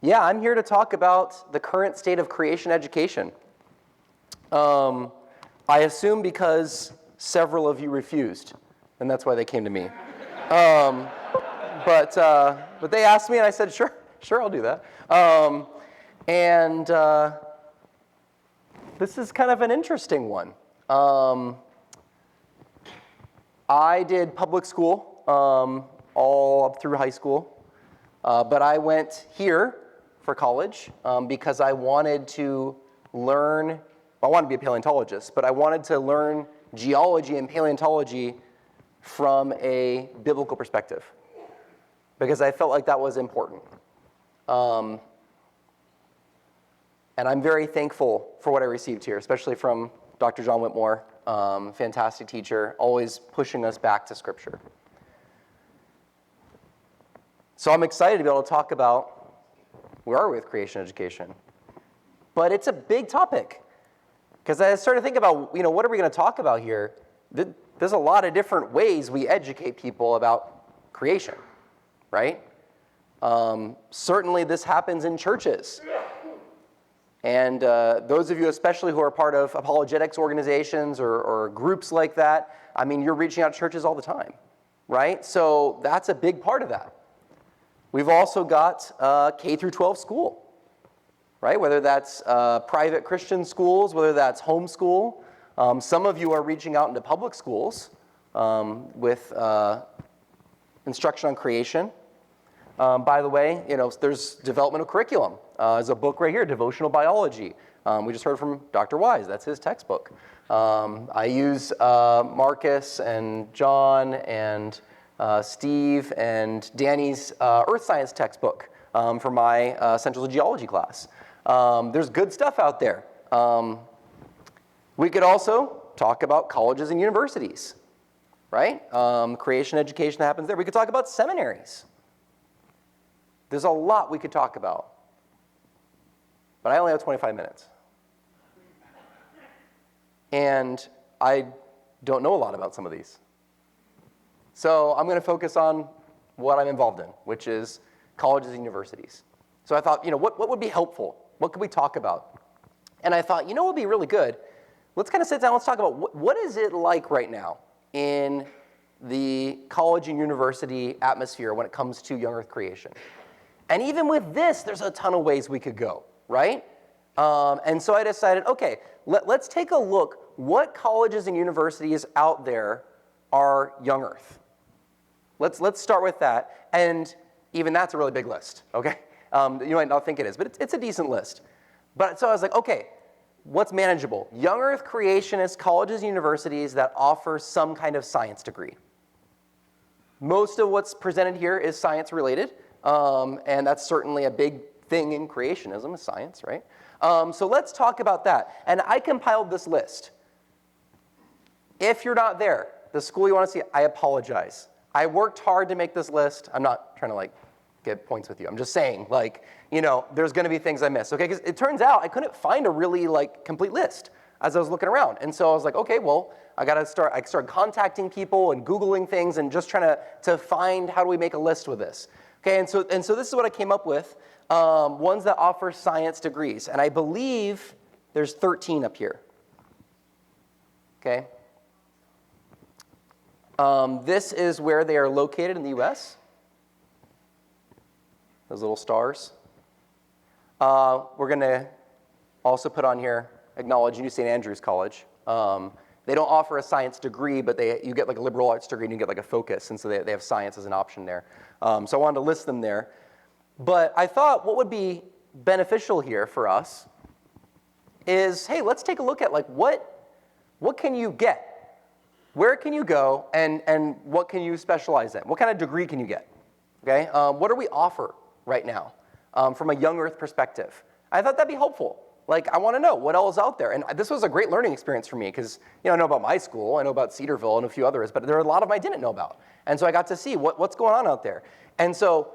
Yeah, I'm here to talk about the current state of creation education. I assume because several of you refused, and that's why they came to me. But they asked me, and I said, sure, I'll do that. This is kind of an interesting one. I did public school all up through high school, but I went here for college because I wanted to learn, I wanted to be a paleontologist, but I wanted to learn geology and paleontology from a biblical perspective because I felt like that was important. And I'm very thankful for what I received here, especially from Dr. 𝘎𝘕 McLain, fantastic teacher, always pushing us back to Scripture. So I'm excited to be able to talk about where are we with creation education. But it's a big topic. Because I started thinking about, what are we going to talk about here? There's a lot of different ways we educate people about creation, right? Certainly this happens in churches. And those of you especially who are part of apologetics organizations or groups like that, I mean, you're reaching out to churches all the time, right? So that's a big part of that. We've also got K through 12 school, right? Whether that's private Christian schools, whether that's homeschool. Some of you are reaching out into public schools with instruction on creation. By the way, there's developmental curriculum. There's a book right here, Devotional Biology. We just heard from Dr. Wise. That's his textbook. I use Marcus and John and Steve and Danny's Earth Science textbook for my Essentials of Geology class. There's good stuff out there. We could also talk about colleges and universities, right? Creation education that happens there. We could talk about seminaries. There's a lot we could talk about. But I only have 25 minutes. And I don't know a lot about some of these. So I'm going to focus on what I'm involved in, which is colleges and universities. So I thought, what would be helpful? What could we talk about? And I thought, what would be really good? Let's kind of sit down, let's talk about what is it like right now in the college and university atmosphere when it comes to young earth creation. And even with this, there's a ton of ways we could go, right? And so I decided, okay, let's take a look. What colleges and universities out there are young earth? Let's start with that. And even that's a really big list, okay? You might not think it is, but it's a decent list. But so I was like, okay, what's manageable? Young earth creationist colleges and universities that offer some kind of science degree. Most of what's presented here is science related. And that's certainly a big thing in creationism, is science, right? So let's talk about that. And I compiled this list. If you're not there, the school you want to see, I apologize. I worked hard to make this list. I'm not trying to get points with you. I'm just saying, there's going to be things I miss, okay? Because it turns out I couldn't find a really complete list as I was looking around. And so I was like, okay, well, I started contacting people and Googling things and just trying to find how do we make a list with this. Okay, and so this is what I came up with, ones that offer science degrees. And I believe there's 13 up here. Okay. This is where they are located in the US. Those little stars. We're going to also put on here, acknowledge New St. Andrews College. They don't offer a science degree, but you get a liberal arts degree and you get a focus, and so they have science as an option there. So I wanted to list them there. But I thought what would be beneficial here for us is, hey, let's take a look at what can you get? Where can you go, and what can you specialize in? What kind of degree can you get? Okay, what do we offer right now from a young earth perspective? I thought that'd be helpful. I want to know what else is out there. And this was a great learning experience for me because, I know about my school, I know about Cedarville and a few others, but there are a lot of them I didn't know about. And so I got to see what's going on out there. And so,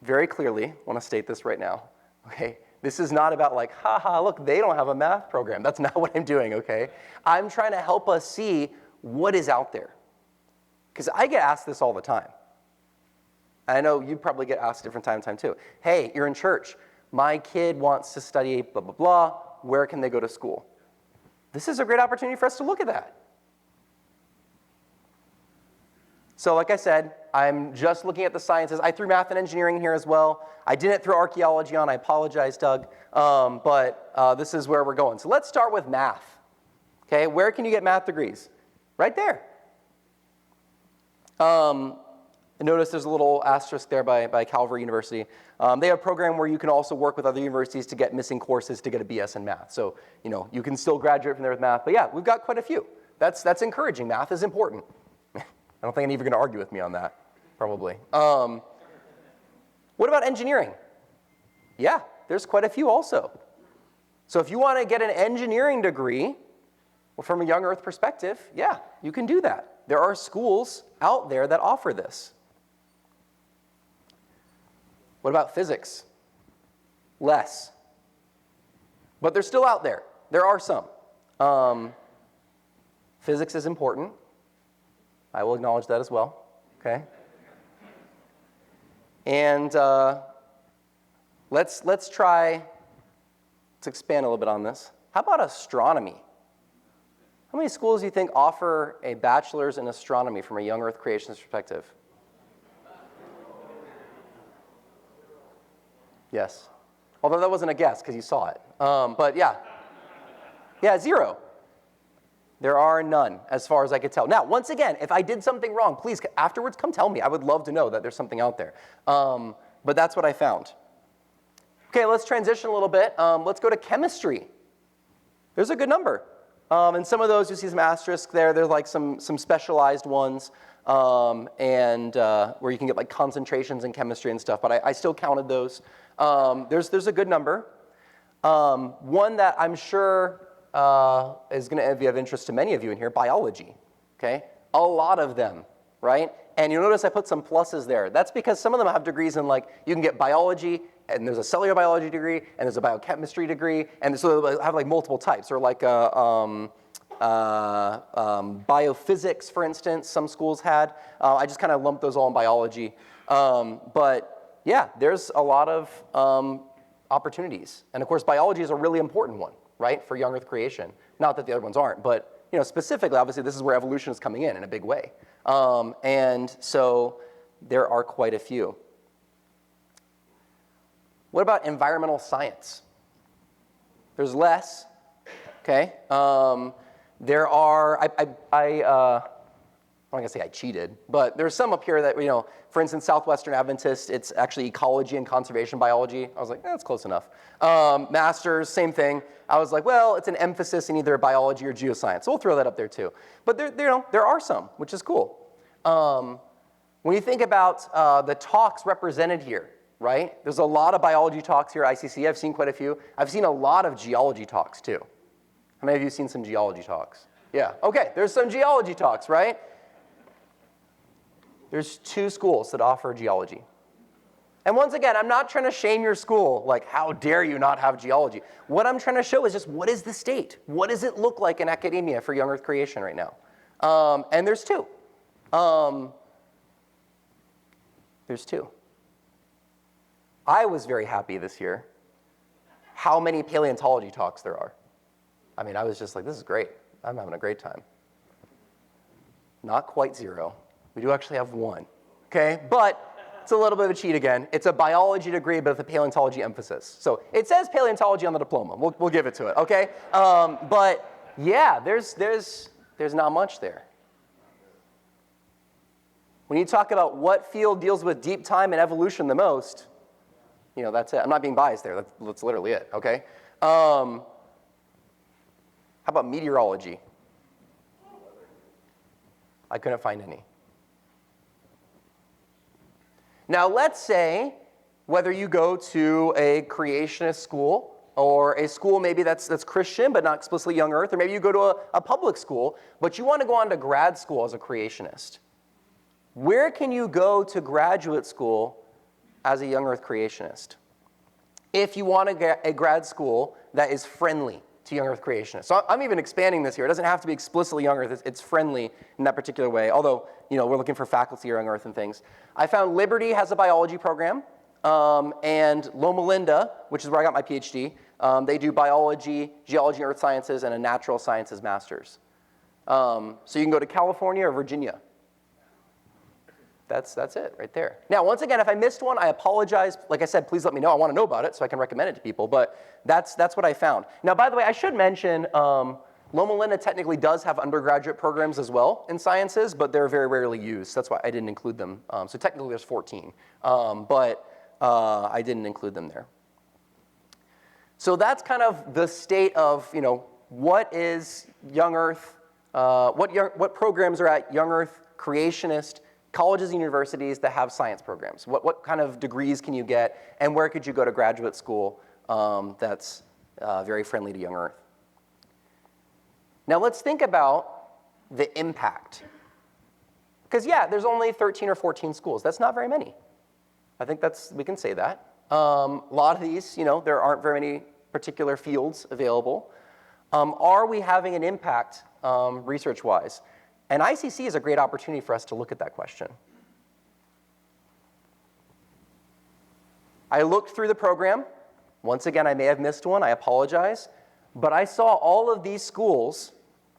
very clearly, I want to state this right now, okay? This is not about look, they don't have a math program. That's not what I'm doing, okay? I'm trying to help us see what is out there. Because I get asked this all the time. And I know you probably get asked different time too. Hey, you're in church. My kid wants to study blah, blah, blah. Where can they go to school? This is a great opportunity for us to look at that. So like I said, I'm just looking at the sciences. I threw math and engineering here as well. I didn't throw archaeology on. I apologize, Doug. But this is where we're going. So let's start with math. Okay, where can you get math degrees? Right there. Notice there's a little asterisk there by Calvary University. They have a program where you can also work with other universities to get missing courses to get a BS in math. So, you can still graduate from there with math. But yeah, we've got quite a few. That's encouraging. Math is important. I don't think any of you are going to argue with me on that, probably. What about engineering? Yeah, there's quite a few also. So if you want to get an engineering degree, well, from a young Earth perspective, yeah, you can do that. There are schools out there that offer this. What about physics? Less. But they're still out there. There are some. Physics is important. I will acknowledge that as well. Okay? And let's try to expand a little bit on this. How about astronomy? How many schools do you think offer a bachelor's in astronomy from a young Earth creationist perspective? Yes. Although that wasn't a guess because you saw it. But yeah. Yeah, 0. There are none, as far as I could tell. Now, once again, if I did something wrong, please, afterwards, come tell me. I would love to know that there's something out there. But that's what I found. Okay, let's transition a little bit. Let's go to chemistry. There's a good number. And some of those, you see some asterisks there. There's like some specialized ones, and where you can get like concentrations in chemistry and stuff. But I still counted those. There's a good number. One that I'm sure is going to be of interest to many of you in here, biology. Okay, a lot of them, right? And you'll notice I put some pluses there. That's because some of them have degrees in like you can get biology, and there's a cellular biology degree, and there's a biochemistry degree, and so they have like multiple types, or like biophysics, for instance. Some schools had. I just kind of lumped those all in biology, but yeah, there's a lot of opportunities, and of course, biology is a really important one, right, for young Earth creation. Not that the other ones aren't, but specifically, obviously, this is where evolution is coming in a big way, and so there are quite a few. What about environmental science? There's less, okay? There are, I'm not gonna say I cheated, but there's some up here that, for instance, Southwestern Adventist, it's actually ecology and conservation biology. I was like, that's close enough. Masters, same thing. I was like, well, it's an emphasis in either biology or geoscience, so we'll throw that up there too. But there are some, which is cool. When you think about the talks represented here, right? There's a lot of biology talks here at ICC. I've seen quite a few. I've seen a lot of geology talks too. How many of you have seen some geology talks? Yeah, okay, there's some geology talks, right? There's 2 schools that offer geology. And once again, I'm not trying to shame your school, like how dare you not have geology. What I'm trying to show is just what is the state? What does it look like in academia for young Earth creation right now? And there's 2. There's 2. I was very happy this year how many paleontology talks there are. I mean, I was just like, this is great. I'm having a great time. Not quite 0. We do actually have 1, okay? But it's a little bit of a cheat again. It's a biology degree, but with a paleontology emphasis. So it says paleontology on the diploma. We'll give it to it, okay? But yeah, there's not much there. When you talk about what field deals with deep time and evolution the most, that's it. I'm not being biased there. That's literally it, okay? How about meteorology? I couldn't find any. Now, let's say whether you go to a creationist school or a school maybe that's Christian but not explicitly young Earth, or maybe you go to a public school, but you want to go on to grad school as a creationist. Where can you go to graduate school as a young Earth creationist? If you want to get a grad school that is friendly, to young earth creationists. So I'm even expanding this here. It doesn't have to be explicitly young earth. It's friendly in that particular way, although we're looking for faculty or young earth and things. I found Liberty has a biology program, and Loma Linda, which is where I got my PhD, they do biology, geology, earth sciences, and a natural sciences master's. So you can go to California or Virginia. That's it right there. Now, once again, if I missed one, I apologize. Like I said, please let me know. I want to know about it so I can recommend it to people. But that's what I found. Now, by the way, I should mention Loma Linda technically does have undergraduate programs as well in sciences, but they're very rarely used. That's why I didn't include them. So technically there's 14, but I didn't include them there. So that's kind of the state of what is young earth, what programs are at young earth creationist colleges and universities that have science programs. What kind of degrees can you get, and where could you go to graduate school that's very friendly to young earth? Now let's think about the impact. Because yeah, there's only 13 or 14 schools. That's not very many. I think we can say that. A lot of these, there aren't very many particular fields available. Are we having an impact research-wise? And ICC is a great opportunity for us to look at that question. I looked through the program. Once again, I may have missed one. I apologize. But I saw all of these schools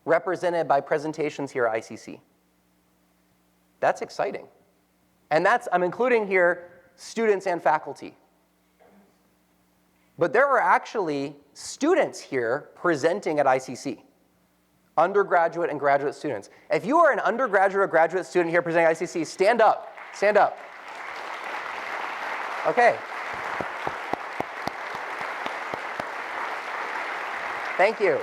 represented by presentations here at ICC. That's exciting. And I'm including here students and faculty. But there are actually students here presenting at ICC. Undergraduate and graduate students. If you are an undergraduate or graduate student here presenting at ICC, stand up. Stand up. Okay. Thank you.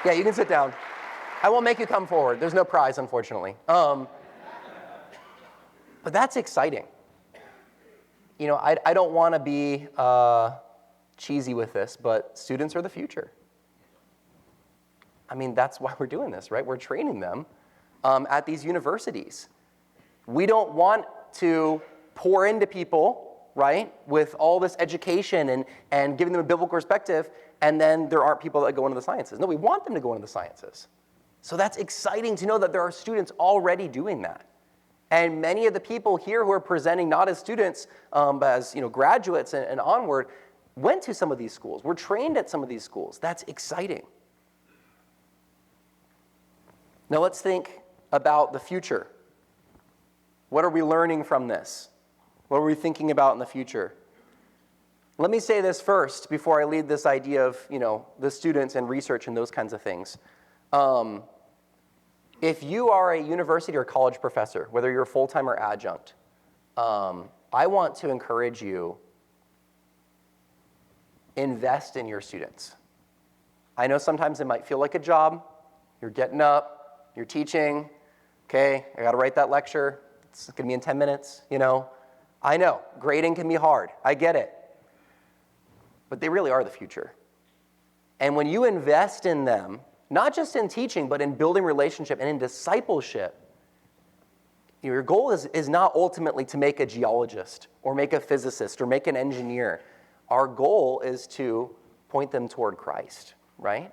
Yeah, you can sit down. I won't make you come forward. There's no prize, unfortunately. But that's exciting. I don't want to be cheesy with this, but students are the future. I mean, that's why we're doing this, right? We're training them at these universities. We don't want to pour into people, right, with all this education and giving them a biblical perspective, and then there aren't people that go into the sciences. No, we want them to go into the sciences. So that's exciting to know that there are students already doing that. And many of the people here who are presenting not as students, but as graduates and onward, went to some of these schools, were trained at some of these schools. That's exciting. Now let's think about the future. What are we learning from this? What are we thinking about in the future? Let me say this first before I lead this idea of the students and research and those kinds of things. If you are a university or college professor, whether you're full-time or adjunct, I want to encourage you, invest in your students. I know sometimes it might feel like a job. You're getting up. You're teaching, okay, I gotta write that lecture. It's gonna be in 10 minutes, I know, grading can be hard, I get it. But they really are the future. And when you invest in them, not just in teaching, but in building relationship and in discipleship, your goal is not ultimately to make a geologist or make a physicist or make an engineer. Our goal is to point them toward Christ, right?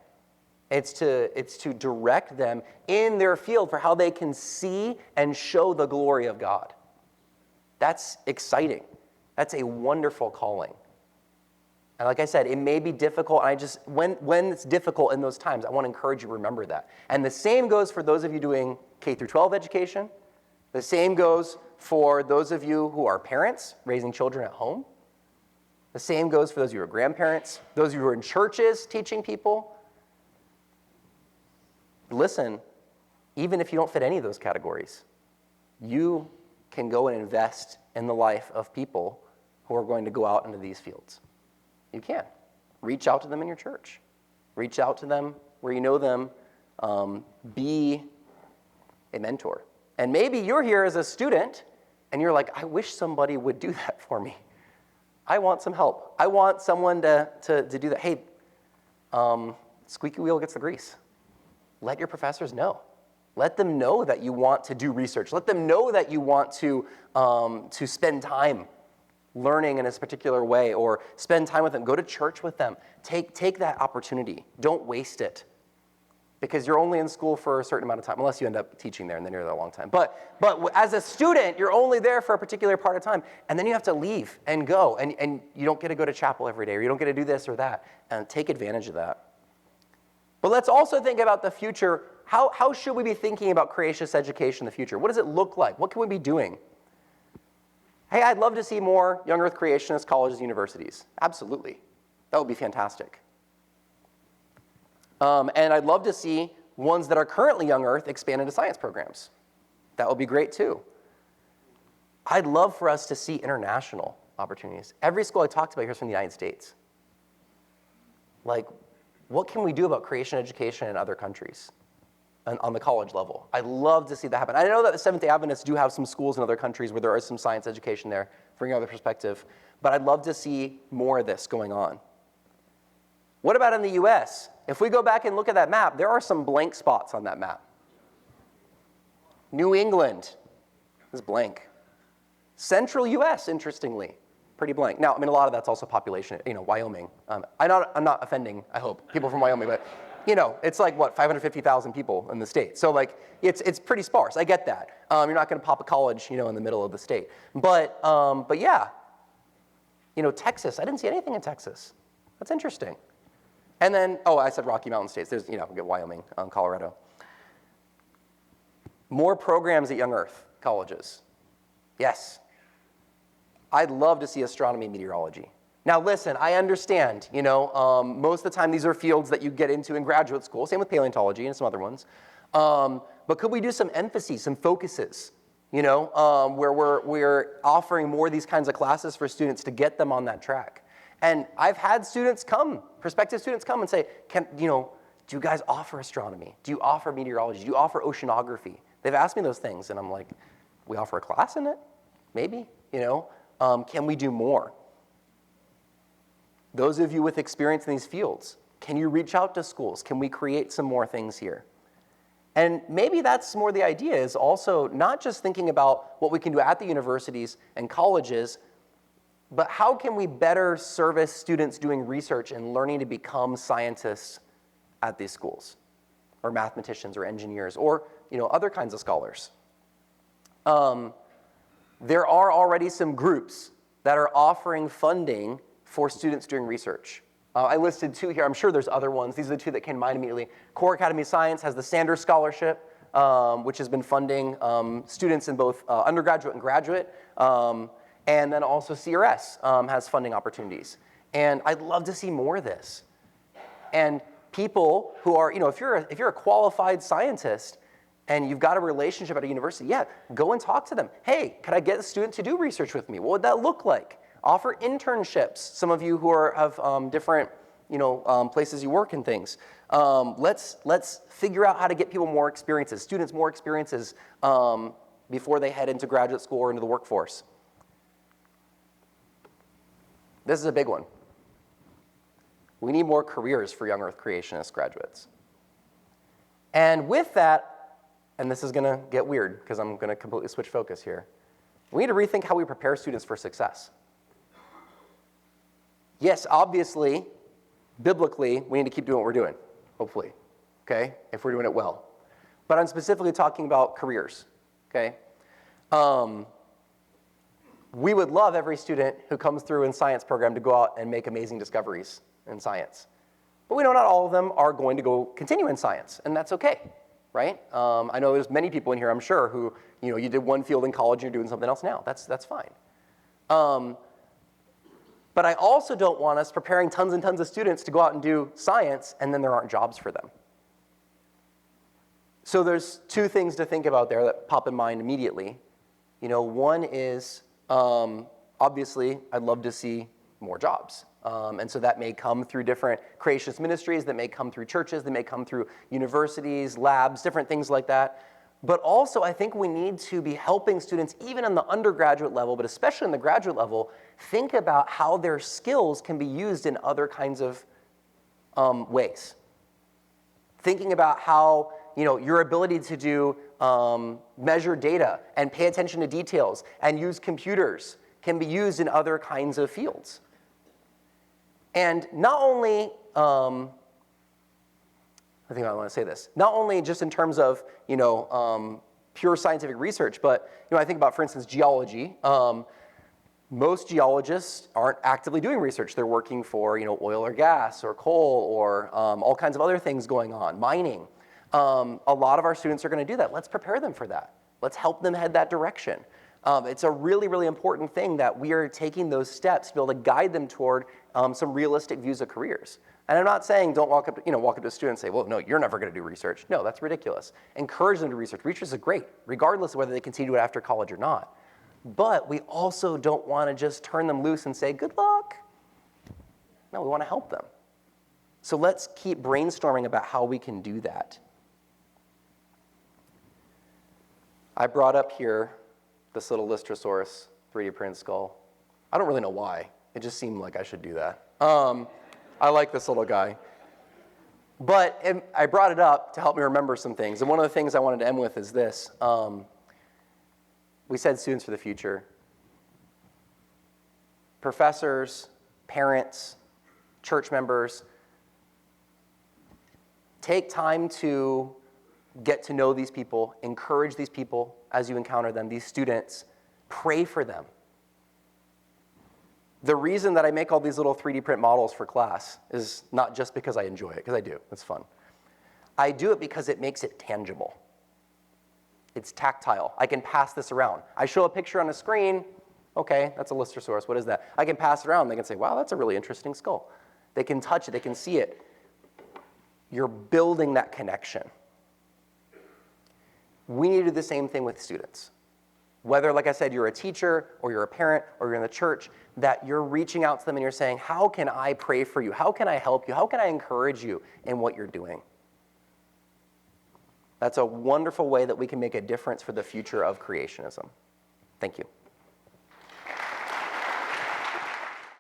It's to direct them in their field for how they can see and show the glory of God. That's exciting. That's a wonderful calling. And like I said, it may be difficult. When it's difficult in those times, I want to encourage you to remember that. And the same goes for those of you doing K through 12 education. The same goes for those of you who are parents raising children at home. The same goes for those of you who are grandparents, those of you who are in churches teaching people. Listen, even if you don't fit any of those categories, you can go and invest in the life of people who are going to go out into these fields. You can. Reach out to them in your church. Reach out to them where you know them. Be a mentor. And maybe you're here as a student, and you're like, I wish somebody would do that for me. I want some help. I want someone to do that. Hey, squeaky wheel gets the grease. Let your professors know. Let them know that you want to do research. Let them know that you want to spend time learning in a particular way, or spend time with them, go to church with them. Take that opportunity. Don't waste it. Because you're only in school for a certain amount of time, unless you end up teaching there and then you're there a long time. But as a student, you're only there for a particular part of time, and then you have to leave and go, and you don't get to go to chapel every day, or you don't get to do this or that, and take advantage of that. But let's also think about the future. How should we be thinking about creationist education in the future? What does it look like? What can we be doing? Hey, I'd love to see more young earth creationist colleges and universities. Absolutely. That would be fantastic. And I'd love to see ones that are currently young earth expand into science programs. That would be great too. I'd love for us to see international opportunities. Every school I talked about here is from the United States. Like, what can we do about creation education in other countries on the college level? I'd love to see that happen. I know that the Seventh-day Adventists do have some schools in other countries where there is some science education there, bringing another perspective. But I'd love to see more of this going on. What about in the US? If we go back and look at that map, there are some blank spots on that map. New England is blank. Central US, interestingly, pretty blank. Now, I mean, a lot of that's also population, Wyoming. I'm not offending, I hope, people from Wyoming, but it's like, 550,000 people in the state. So like, it's pretty sparse. I get that. You're not going to pop a college, in the middle of the state. But yeah, Texas. I didn't see anything in Texas. That's interesting. And then, I said Rocky Mountain states. There's, we get Wyoming, Colorado. More programs at young earth colleges. Yes. I'd love to see astronomy and meteorology. Now listen, I understand, most of the time these are fields that you get into in graduate school, same with paleontology and some other ones. But could we do some emphases, some focuses, where we're offering more of these kinds of classes for students to get them on that track? And I've had prospective students come and say, do you guys offer astronomy? Do you offer meteorology? Do you offer oceanography? They've asked me those things, and I'm like, we offer a class in it? Maybe, can we do more? Those of you with experience in these fields, can you reach out to schools? Can we create some more things here? And maybe that's more the idea, is also not just thinking about what we can do at the universities and colleges, but how can we better service students doing research and learning to become scientists at these schools, or mathematicians or engineers, or other kinds of scholars? There are already some groups that are offering funding for students doing research. I listed 2 here. I'm sure there's other ones. These are the 2 that came to mind immediately. Core Academy of Science has the Sanders Scholarship, which has been funding students in both undergraduate and graduate. And then also CRS has funding opportunities. And I'd love to see more of this. And people who are, if you're a qualified scientist and you've got a relationship at a university, yeah, go and talk to them. Hey, could I get a student to do research with me? What would that look like? Offer internships. Some of you who have different, places you work and things. Let's figure out how to get people more experiences, students more experiences before they head into graduate school or into the workforce. This is a big one. We need more careers for young earth creationist graduates. And with that, and this is going to get weird because I'm going to completely switch focus here, we need to rethink how we prepare students for success. Yes, obviously, biblically, we need to keep doing what we're doing, hopefully, okay, if we're doing it well. But I'm specifically talking about careers, okay? We would love every student who comes through in science program to go out and make amazing discoveries in science. But we know not all of them are going to go continue in science, and that's okay, right? I know there's many people in here, I'm sure, who, you did one field in college and you're doing something else now. That's fine. But I also don't want us preparing tons and tons of students to go out and do science, and then there aren't jobs for them. So there's 2 things to think about there that pop in mind immediately. One is, obviously, I'd love to see more jobs. And so that may come through different creationist ministries, that may come through churches, that may come through universities, labs, different things like that. But also, I think we need to be helping students, even on the undergraduate level, but especially in the graduate level, think about how their skills can be used in other kinds of ways. Thinking about how, your ability to do measure data and pay attention to details and use computers can be used in other kinds of fields. And not only, I think I want to say this, not only just in terms of, pure scientific research, but, I think about, for instance, geology. Most geologists aren't actively doing research. They're working for, oil or gas or coal or all kinds of other things going on, mining. A lot of our students are going to do that. Let's prepare them for that. Let's help them head that direction. It's a really, really important thing that we are taking those steps to be able to guide them toward some realistic views of careers. And I'm not saying don't walk up to a student and say, well, no, you're never going to do research. No, that's ridiculous. Encourage them to research. Research is great, regardless of whether they continue to do it after college or not. But we also don't want to just turn them loose and say, good luck. No, we want to help them. So let's keep brainstorming about how we can do that. I brought up here this little 𝘎𝘪𝘴𝘪𝘴 3D printed skull. I don't really know why. It just seemed like I should do that. I like this little guy. But I brought it up to help me remember some things. And one of the things I wanted to end with is this. We said students for the future. Professors, parents, church members, take time to get to know these people, encourage these people as you encounter them, these students, pray for them. The reason that I make all these little 3D print models for class is not just because I enjoy it, because I do, it's fun. I do it because it makes it tangible. It's tactile. I can pass this around. I show a picture on a screen, okay, that's a 𝘎𝘪𝘴𝘪𝘴, what is that? I can pass it around, they can say, wow, that's a really interesting skull. They can touch it, they can see it. You're building that connection. We need to do the same thing with students. Whether, like I said, you're a teacher, or you're a parent, or you're in the church, that you're reaching out to them and you're saying, how can I pray for you? How can I help you? How can I encourage you in what you're doing? That's a wonderful way that we can make a difference for the future of creationism. Thank you.